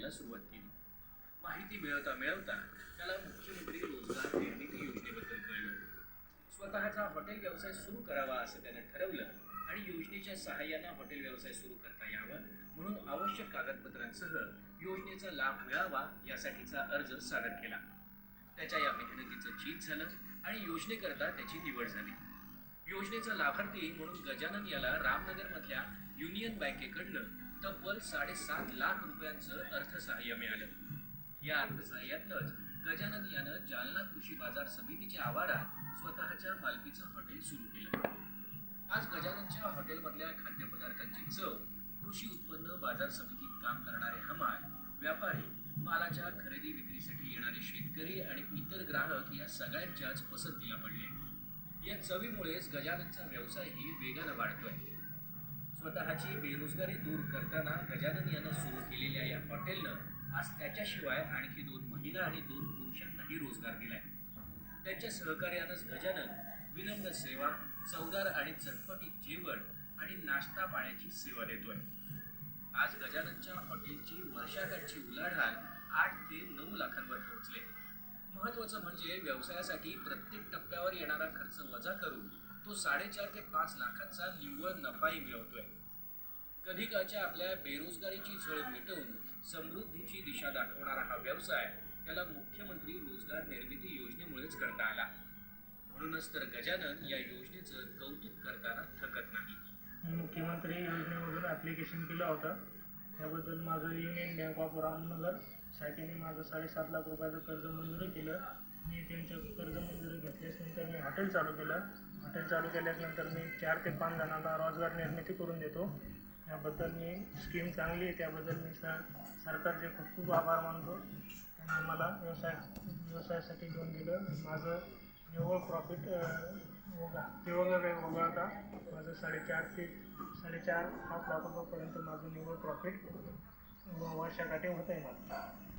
करायला सुरुवात केली. माहिती मिळवता मिळवता त्याला मुख्यमंत्री रोजगार निर्मिती योजनेबद्दल कळलं. स्वतःचा हॉटेल व्यवसाय सुरू करावा असं त्यानं ठरवलं आणि योजनेच्या सहाय्यानं हॉटेल व्यवसाय सुरू करता यावा म्हणून आवश्यक कागदपत्रांसह योजनेचा लाभ मिळावा यासाठीचा अर्ज सादर केला. त्याच्या या मेहनतीचं चीज झालं आणि योजनेकरता त्याची निवड झाली. योजनेचा लाभार्थी म्हणून गजानन याला रामनगरमधल्या युनियन बँकेकडनं तब्बल 7.5 लाख रुपयांचं अर्थसहाय्य मिळालं. या अर्थसहाय्यातच गजानन यानं जालना कृषी बाजार समितीच्या आवारात स्वतःच्या मालकीचं हॉटेल सुरू केलं. आज गजाननच्या हॉटेलमधल्या खाद्यपदार्थांची चव कृषी उत्पन्न बाजार समितीत काम करणारे हमाल, व्यापारी, मालाच्या खरेदी विक्रीसाठी येणारे शेतकरी आणि इतर ग्राहक या सगळ्यांच्याच पसंतीला पडले. या चवीमुळेच गजाननचा व्यवसायही वेगानं वाढतोय. स्वतःची बेरोजगारी दूर करताना गजानन यानं सुरू केलेल्या या हॉटेलनं आज त्याच्याशिवाय आणखी 2 महिला आणि 2 पुरुषांनाही रोजगार दिलाय. त्यांच्या सहकार्यानंच गजानन विनम्र सेवा, चवदार आणि चटपटीत जेवण आणि नाश्ता पाण्याची सेवा देतोय. आज गजाननच्या हॉटेलची वर्षाकाठची उलाढाल 8 ते 9 लाखांवर पोहोचले. महत्वाचं म्हणजे व्यवसायासाठी प्रत्येक टप्प्यावर येणारा खर्च वजा करून तो 4.5 ते 5 लाखांचा निव्वळ नफाही मिळवतोय. कधी काळच्या आपल्या बेरोजगारीची झळ मिटवून समृद्धीची दिशा दाखवणारा हा व्यवसाय त्याला मुख्यमंत्री रोजगार निर्मिती योजनेमुळेच करता आला. म्हणूनच तर गजानन या योजनेचं कौतुक करताना थकत नाही. मुख्यमंत्री योजनेमधून ॲप्लिकेशन केलं होतं. त्याबद्दल माझं युनियन बँक ऑफ रामनगर शाखेने माझं 7.5 लाख रुपयाचं कर्ज मंजुरी केलं. मी त्यांच्या कर्ज मंजुरी घेतल्यानंतर मी हॉटेल चालू केलं. हॉटेल चालू केल्यानंतर मी 4 ते 5 जणांना रोजगार निर्मिती करून देतो. याबद्दल मी स्कीम चांगली आहे त्याबद्दल मी सरकारचे खूप खूप आभार मानतो. त्यांनी मला व्यवसायासाठी लोन दिलं. माझं निव्वळ प्रॉफिट ते वगैरे वगळता माझं 4.5 लाख रुपयापर्यंत माझं निव्वळ प्रॉफिट वर्षाकाठी होत आहे मला.